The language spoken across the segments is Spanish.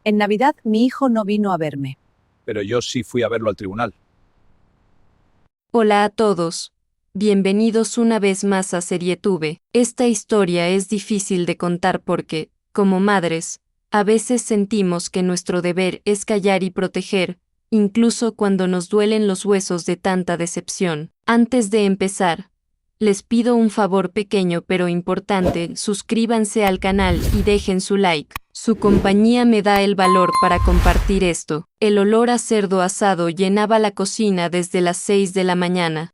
En Navidad mi hijo no vino a verme. Pero yo sí fui a verlo al tribunal. Hola a todos. Bienvenidos una vez más a Serietube. Esta historia es difícil de contar porque, como madres, a veces sentimos que nuestro deber es callar y proteger, incluso cuando nos duelen los huesos de tanta decepción. Antes de empezar, les pido un favor pequeño pero importante: suscríbanse al canal y dejen su like. Su compañía me da el valor para compartir esto. El olor a cerdo asado llenaba la cocina desde las 6 de la mañana.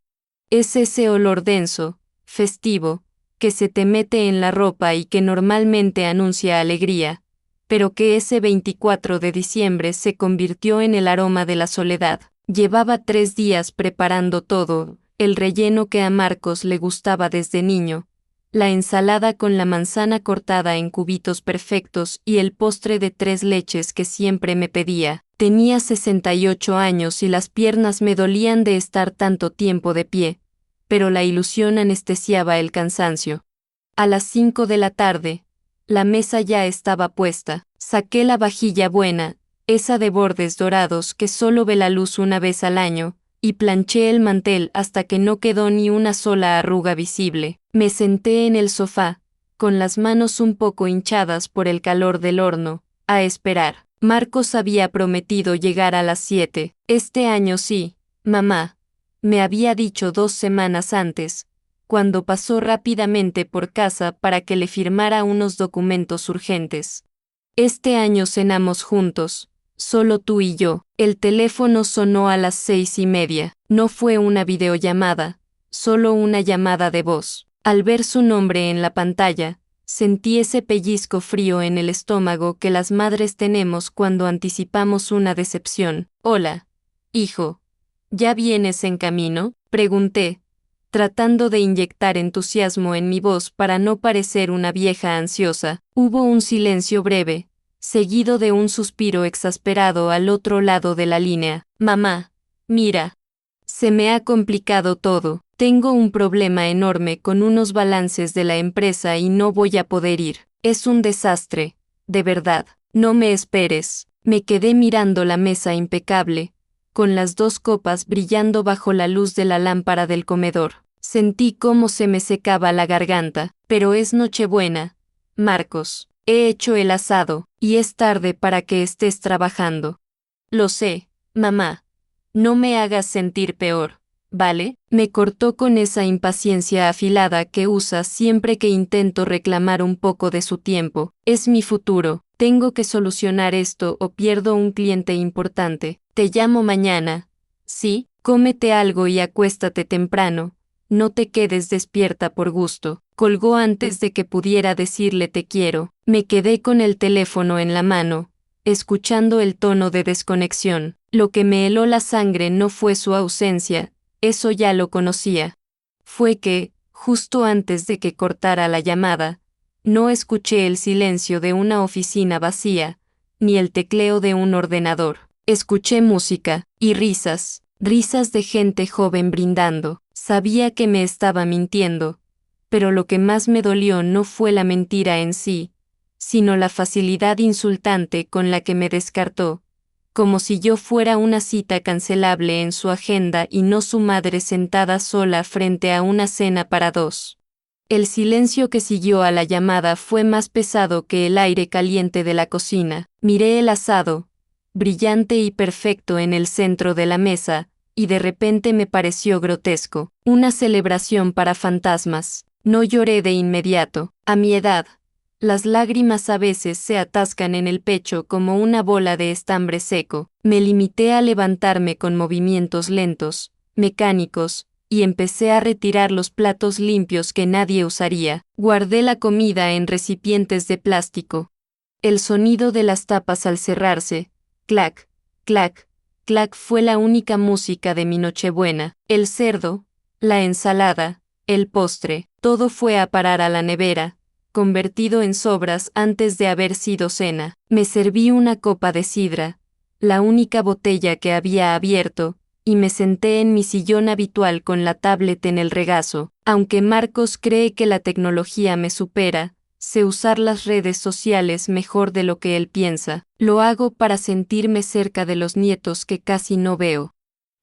Es ese olor denso, festivo, que se te mete en la ropa y que normalmente anuncia alegría, pero que ese 24 de diciembre se convirtió en el aroma de la soledad. Llevaba 3 días preparando todo: el relleno que a Marcos le gustaba desde niño, la ensalada con la manzana cortada en cubitos perfectos y el postre de 3 leches que siempre me pedía. Tenía 68 años y las piernas me dolían de estar tanto tiempo de pie, pero la ilusión anestesiaba el cansancio. A las 5 de la tarde, la mesa ya estaba puesta. Saqué la vajilla buena, esa de bordes dorados que solo ve la luz una vez al año, y planché el mantel hasta que no quedó ni una sola arruga visible. Me senté en el sofá, con las manos un poco hinchadas por el calor del horno, a esperar. Marcos había prometido llegar a las 7. Este año sí, mamá, me había dicho 2 semanas antes, cuando pasó rápidamente por casa para que le firmara unos documentos urgentes. Este año cenamos juntos, solo tú y yo. El teléfono sonó a las 6:30. No fue una videollamada, solo una llamada de voz. Al ver su nombre en la pantalla, sentí ese pellizco frío en el estómago que las madres tenemos cuando anticipamos una decepción. Hola, hijo. ¿Ya vienes en camino?, pregunté, tratando de inyectar entusiasmo en mi voz para no parecer una vieja ansiosa. Hubo un silencio breve, seguido de un suspiro exasperado al otro lado de la línea. Mamá, mira. Se me ha complicado todo. Tengo un problema enorme con unos balances de la empresa y no voy a poder ir. Es un desastre, de verdad. No me esperes. Me quedé mirando la mesa impecable, con las 2 copas brillando bajo la luz de la lámpara del comedor. Sentí cómo se me secaba la garganta. Pero es Nochebuena, Marcos. He hecho el asado, y es tarde para que estés trabajando. Lo sé, mamá. No me hagas sentir peor, ¿vale? Me cortó con esa impaciencia afilada que usa siempre que intento reclamar un poco de su tiempo. Es mi futuro. Tengo que solucionar esto o pierdo un cliente importante. Te llamo mañana. Sí, cómete algo y acuéstate temprano. No te quedes despierta por gusto. Colgó antes de que pudiera decirle te quiero. Me quedé con el teléfono en la mano, escuchando el tono de desconexión. Lo que me heló la sangre no fue su ausencia, eso ya lo conocía. Fue que, justo antes de que cortara la llamada, no escuché el silencio de una oficina vacía, ni el tecleo de un ordenador. Escuché música, y risas, risas de gente joven brindando. Sabía que me estaba mintiendo, pero lo que más me dolió no fue la mentira en sí, sino la facilidad insultante con la que me descartó, como si yo fuera una cita cancelable en su agenda y no su madre sentada sola frente a una cena para 2. El silencio que siguió a la llamada fue más pesado que el aire caliente de la cocina. Miré el asado, brillante y perfecto en el centro de la mesa, y de repente me pareció grotesco, una celebración para fantasmas. No lloré de inmediato. A mi edad, las lágrimas a veces se atascan en el pecho como una bola de estambre seco. Me limité a levantarme con movimientos lentos, mecánicos, y empecé a retirar los platos limpios que nadie usaría. Guardé la comida en recipientes de plástico. El sonido de las tapas al cerrarse, clac, clac, clac, fue la única música de mi Nochebuena. El cerdo, la ensalada, el postre, todo fue a parar a la nevera, convertido en sobras antes de haber sido cena. Me serví una copa de sidra, la única botella que había abierto, y me senté en mi sillón habitual con la tablet en el regazo. Aunque Marcos cree que la tecnología me supera, sé usar las redes sociales mejor de lo que él piensa. Lo hago para sentirme cerca de los nietos que casi no veo.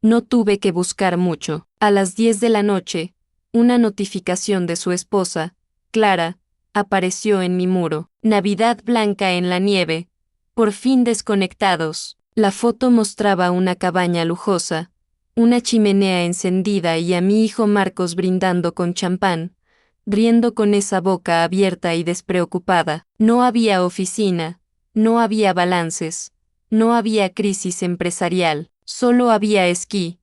No tuve que buscar mucho. A las 10 de la noche, una notificación de su esposa, Clara, apareció en mi muro. Navidad blanca en la nieve. Por fin desconectados. La foto mostraba una cabaña lujosa, una chimenea encendida y a mi hijo Marcos brindando con champán, riendo con esa boca abierta y despreocupada. No había oficina, no había balances, no había crisis empresarial, solo había esquí,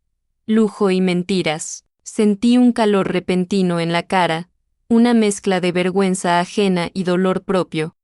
lujo y mentiras. Sentí un calor repentino en la cara, una mezcla de vergüenza ajena y dolor propio.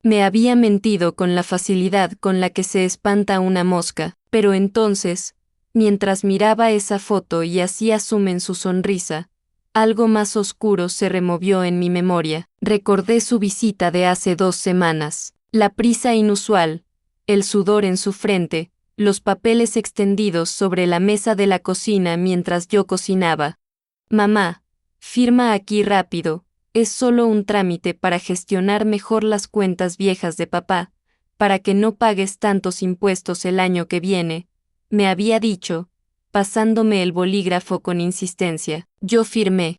Me había mentido con la facilidad con la que se espanta una mosca, pero entonces, mientras miraba esa foto y hacía zoom en su sonrisa, algo más oscuro se removió en mi memoria. Recordé su visita de hace 2 semanas, la prisa inusual, el sudor en su frente, los papeles extendidos sobre la mesa de la cocina mientras yo cocinaba. Mamá, firma aquí rápido. Es solo un trámite para gestionar mejor las cuentas viejas de papá, para que no pagues tantos impuestos el año que viene, me había dicho, pasándome el bolígrafo con insistencia. Yo firmé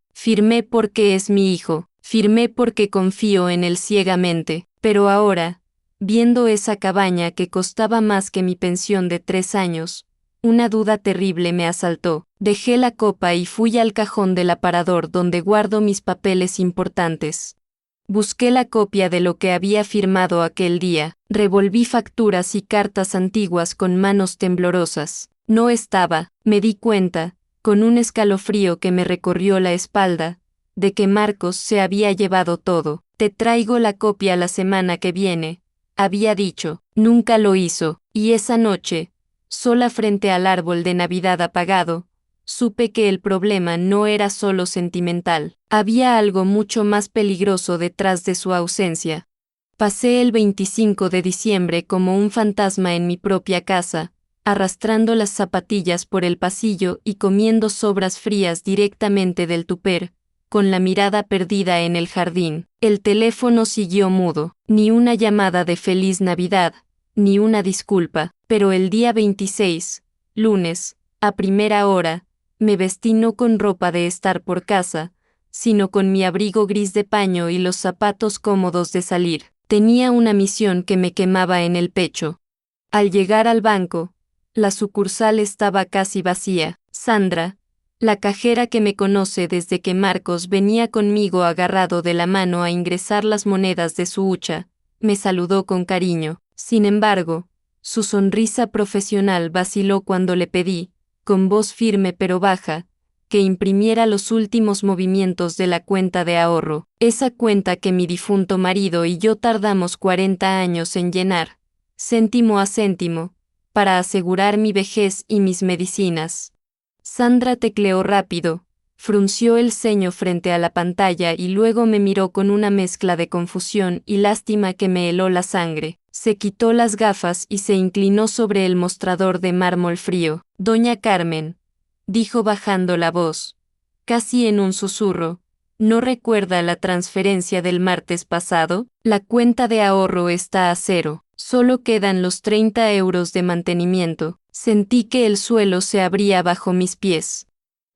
porque es mi hijo, firmé porque confío en él ciegamente, pero ahora, viendo esa cabaña que costaba más que mi pensión de 3 años, una duda terrible me asaltó. Dejé la copa y fui al cajón del aparador donde guardo mis papeles importantes. Busqué la copia de lo que había firmado aquel día, revolví facturas y cartas antiguas con manos temblorosas. No estaba, me di cuenta, con un escalofrío que me recorrió la espalda, de que Marcos se había llevado todo. Te traigo la copia la semana que viene, había dicho. Nunca lo hizo, y esa noche, sola frente al árbol de Navidad apagado, supe que el problema no era solo sentimental, había algo mucho más peligroso detrás de su ausencia. Pasé el 25 de diciembre como un fantasma en mi propia casa, arrastrando las zapatillas por el pasillo y comiendo sobras frías directamente del tupper, con la mirada perdida en el jardín. El teléfono siguió mudo, ni una llamada de Feliz Navidad, ni una disculpa, pero el día 26, lunes, a primera hora, me vestí no con ropa de estar por casa, sino con mi abrigo gris de paño y los zapatos cómodos de salir. Tenía una misión que me quemaba en el pecho. Al llegar al banco, la sucursal estaba casi vacía. Sandra, la cajera que me conoce desde que Marcos venía conmigo agarrado de la mano a ingresar las monedas de su hucha, me saludó con cariño. Sin embargo, su sonrisa profesional vaciló cuando le pedí, con voz firme pero baja, que imprimiera los últimos movimientos de la cuenta de ahorro, esa cuenta que mi difunto marido y yo tardamos 40 años en llenar, céntimo a céntimo, para asegurar mi vejez y mis medicinas. Sandra tecleó rápido, frunció el ceño frente a la pantalla y luego me miró con una mezcla de confusión y lástima que me heló la sangre. Se quitó las gafas y se inclinó sobre el mostrador de mármol frío. Doña Carmen, dijo bajando la voz, casi en un susurro, ¿no recuerda la transferencia del martes pasado? La cuenta de ahorro está a 0, solo quedan los 30 euros de mantenimiento. Sentí que el suelo se abría bajo mis pies.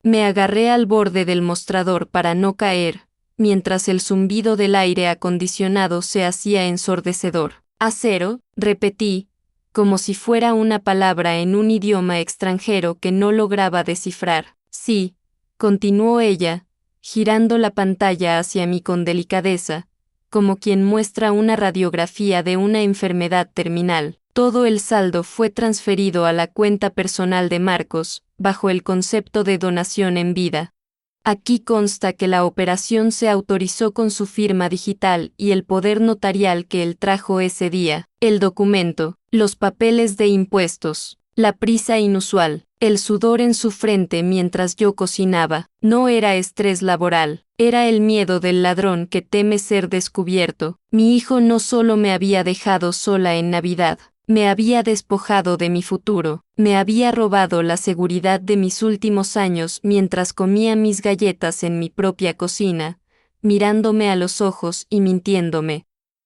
Me agarré al borde del mostrador para no caer, mientras el zumbido del aire acondicionado se hacía ensordecedor. A 0, repetí, como si fuera una palabra en un idioma extranjero que no lograba descifrar. Sí, continuó ella, girando la pantalla hacia mí con delicadeza, como quien muestra una radiografía de una enfermedad terminal. Todo el saldo fue transferido a la cuenta personal de Marcos, bajo el concepto de donación en vida. Aquí consta que la operación se autorizó con su firma digital y el poder notarial que él trajo ese día, el documento, los papeles de impuestos, la prisa inusual, el sudor en su frente mientras yo cocinaba. No era estrés laboral, era el miedo del ladrón que teme ser descubierto. Mi hijo no solo me había dejado sola en Navidad, me había despojado de mi futuro, me había robado la seguridad de mis últimos años mientras comía mis galletas en mi propia cocina, mirándome a los ojos y mintiéndome.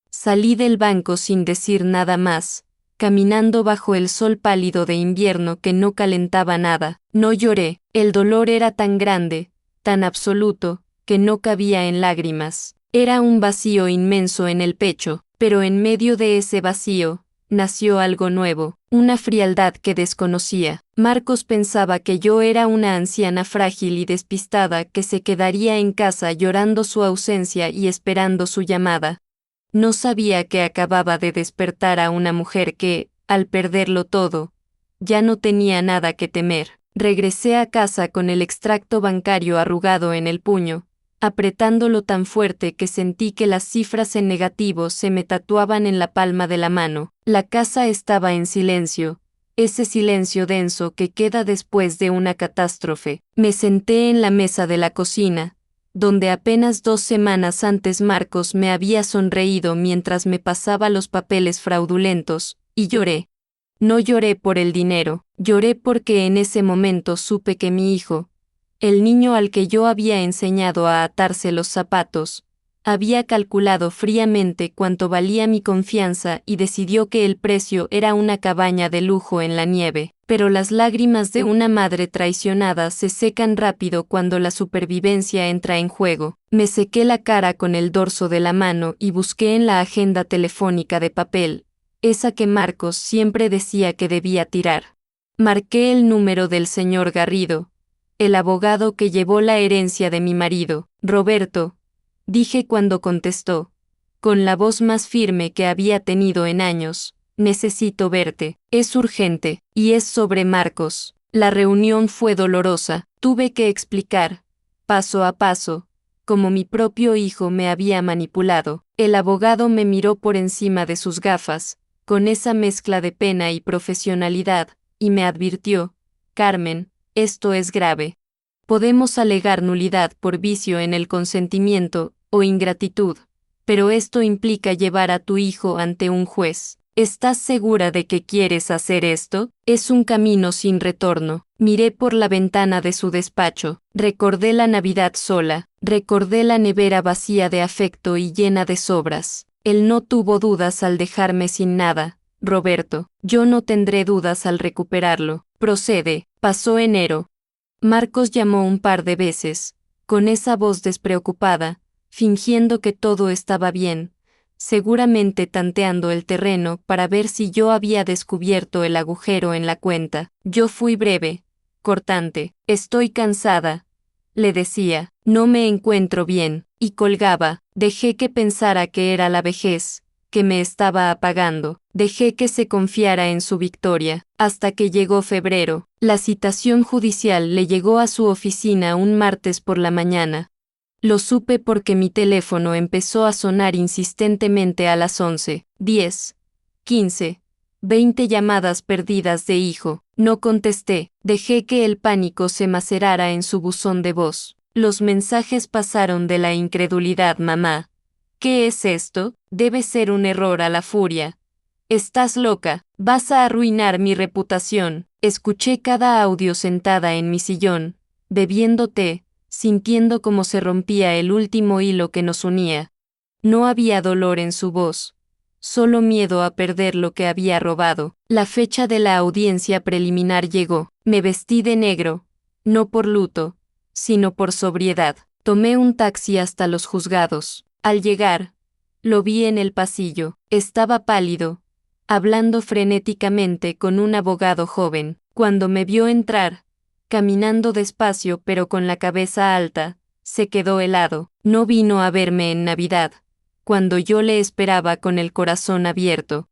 Salí del banco sin decir nada más, caminando bajo el sol pálido de invierno que no calentaba nada. No lloré, el dolor era tan grande, tan absoluto, que no cabía en lágrimas. Era un vacío inmenso en el pecho, pero en medio de ese vacío, nació algo nuevo, una frialdad que desconocía. Marcos pensaba que yo era una anciana frágil y despistada que se quedaría en casa llorando su ausencia y esperando su llamada. No sabía que acababa de despertar a una mujer que, al perderlo todo, ya no tenía nada que temer. Regresé a casa con el extracto bancario arrugado en el puño, apretándolo tan fuerte que sentí que las cifras en negativo se me tatuaban en la palma de la mano. La casa estaba en silencio, ese silencio denso que queda después de una catástrofe. Me senté en la mesa de la cocina, donde apenas 2 semanas antes Marcos me había sonreído mientras me pasaba los papeles fraudulentos, y lloré. No lloré por el dinero, lloré porque en ese momento supe que mi hijo, el niño al que yo había enseñado a atarse los zapatos, había calculado fríamente cuánto valía mi confianza y decidió que el precio era una cabaña de lujo en la nieve. Pero las lágrimas de una madre traicionada se secan rápido cuando la supervivencia entra en juego. Me sequé la cara con el dorso de la mano y busqué en la agenda telefónica de papel, esa que Marcos siempre decía que debía tirar. Marqué el número del señor Garrido, el abogado que llevó la herencia de mi marido. Roberto, dije cuando contestó, con la voz más firme que había tenido en años, necesito verte, es urgente, y es sobre Marcos. La reunión fue dolorosa, tuve que explicar, paso a paso, cómo mi propio hijo me había manipulado. El abogado me miró por encima de sus gafas, con esa mezcla de pena y profesionalidad, y me advirtió, Carmen, esto es grave. Podemos alegar nulidad por vicio en el consentimiento, o ingratitud, pero esto implica llevar a tu hijo ante un juez. ¿Estás segura de que quieres hacer esto? Es un camino sin retorno. Miré por la ventana de su despacho, recordé la Navidad sola, recordé la nevera vacía de afecto y llena de sobras. Él no tuvo dudas al dejarme sin nada, Roberto. Yo no tendré dudas al recuperarlo. Procede. Pasó enero. Marcos llamó un par de veces, con esa voz despreocupada, fingiendo que todo estaba bien, seguramente tanteando el terreno para ver si yo había descubierto el agujero en la cuenta. Yo fui breve, cortante. Estoy cansada, le decía, no me encuentro bien, y colgaba. Dejé que pensara que era la vejez, que me estaba apagando. Dejé que se confiara en su victoria, hasta que llegó febrero. La citación judicial le llegó a su oficina un martes por la mañana. Lo supe porque mi teléfono empezó a sonar insistentemente a las 11, 10, 15, 20 llamadas perdidas de hijo. No contesté, dejé que el pánico se macerara en su buzón de voz. Los mensajes pasaron de la incredulidad, mamá. ¿Qué es esto? Debe ser un error, a la furia. Estás loca, vas a arruinar mi reputación. Escuché cada audio sentada en mi sillón, bebiendo té, sintiendo cómo se rompía el último hilo que nos unía. No había dolor en su voz, solo miedo a perder lo que había robado. La fecha de la audiencia preliminar llegó. Me vestí de negro, no por luto, sino por sobriedad. Tomé un taxi hasta los juzgados. Al llegar, lo vi en el pasillo. Estaba pálido, hablando frenéticamente con un abogado joven. Cuando me vio entrar, caminando despacio pero con la cabeza alta, se quedó helado. No vino a verme en Navidad, cuando yo le esperaba con el corazón abierto.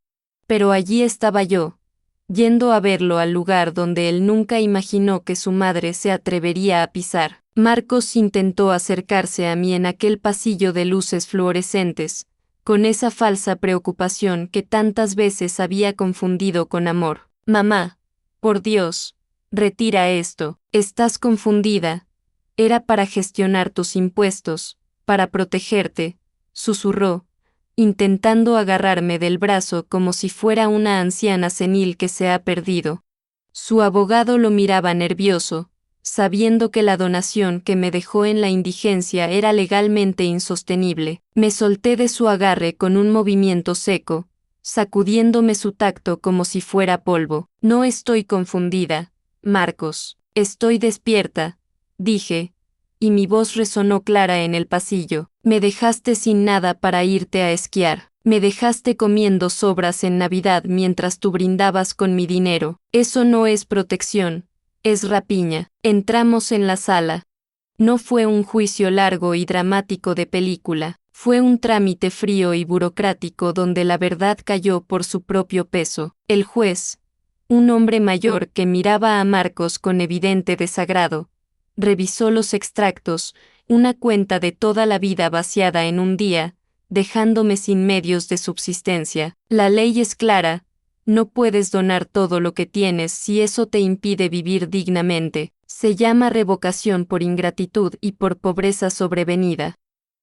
Pero allí estaba yo, yendo a verlo al lugar donde él nunca imaginó que su madre se atrevería a pisar. Marcos intentó acercarse a mí en aquel pasillo de luces fluorescentes, con esa falsa preocupación que tantas veces había confundido con amor. Mamá, por Dios, retira esto, estás confundida. Era para gestionar tus impuestos, para protegerte, susurró, intentando agarrarme del brazo como si fuera una anciana senil que se ha perdido. Su abogado lo miraba nervioso, sabiendo que la donación que me dejó en la indigencia era legalmente insostenible. Me solté de su agarre con un movimiento seco, sacudiéndome su tacto como si fuera polvo. No estoy confundida, Marcos. Estoy despierta, dije, y mi voz resonó clara en el pasillo. Me dejaste sin nada para irte a esquiar. Me dejaste comiendo sobras en Navidad mientras tú brindabas con mi dinero. Eso no es protección, es rapiña. Entramos en la sala. No fue un juicio largo y dramático de película. Fue un trámite frío y burocrático donde la verdad cayó por su propio peso. El juez, un hombre mayor que miraba a Marcos con evidente desagrado, revisó los extractos, una cuenta de toda la vida vaciada en un día, dejándome sin medios de subsistencia. La ley es clara, no puedes donar todo lo que tienes si eso te impide vivir dignamente. Se llama revocación por ingratitud y por pobreza sobrevenida.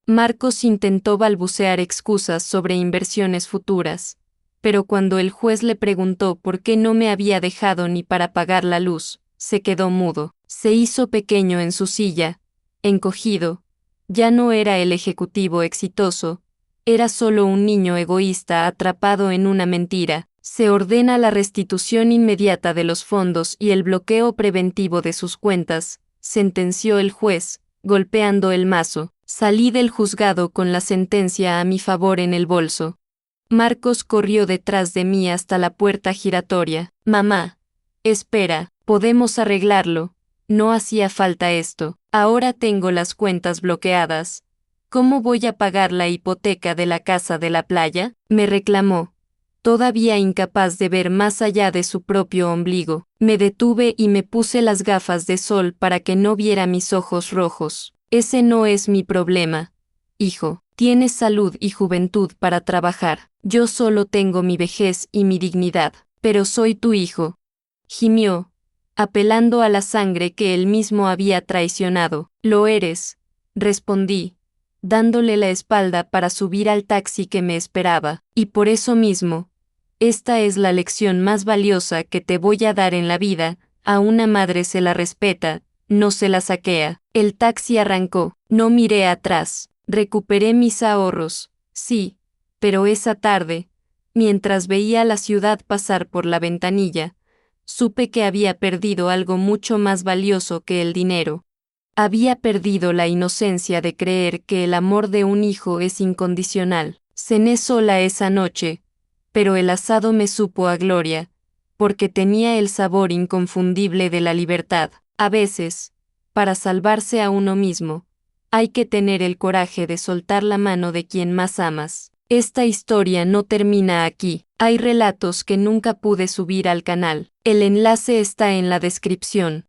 Marcos intentó balbucear excusas sobre inversiones futuras, pero cuando el juez le preguntó por qué no me había dejado ni para pagar la luz, se quedó mudo. Se hizo pequeño en su silla, encogido. Ya no era el ejecutivo exitoso, era solo un niño egoísta atrapado en una mentira. Se ordena la restitución inmediata de los fondos y el bloqueo preventivo de sus cuentas, sentenció el juez, golpeando el mazo. Salí del juzgado con la sentencia a mi favor en el bolso. Marcos corrió detrás de mí hasta la puerta giratoria. Mamá, espera, podemos arreglarlo. No hacía falta esto. Ahora tengo las cuentas bloqueadas. ¿Cómo voy a pagar la hipoteca de la casa de la playa? Me reclamó, todavía incapaz de ver más allá de su propio ombligo. Me detuve y me puse las gafas de sol para que no viera mis ojos rojos. Ese no es mi problema, hijo. Tienes salud y juventud para trabajar. Yo solo tengo mi vejez y mi dignidad. Pero soy tu hijo. Gimió, apelando a la sangre que él mismo había traicionado. Lo eres, respondí, dándole la espalda para subir al taxi que me esperaba. Y por eso mismo, esta es la lección más valiosa que te voy a dar en la vida: a una madre se la respeta, no se la saquea. El taxi arrancó, no miré atrás, recuperé mis ahorros, sí, pero esa tarde, mientras veía la ciudad pasar por la ventanilla, supe que había perdido algo mucho más valioso que el dinero. Había perdido la inocencia de creer que el amor de un hijo es incondicional. Cené sola esa noche, pero el asado me supo a gloria, porque tenía el sabor inconfundible de la libertad. A veces, para salvarse a uno mismo, hay que tener el coraje de soltar la mano de quien más amas. Esta historia no termina aquí. Hay relatos que nunca pude subir al canal. El enlace está en la descripción.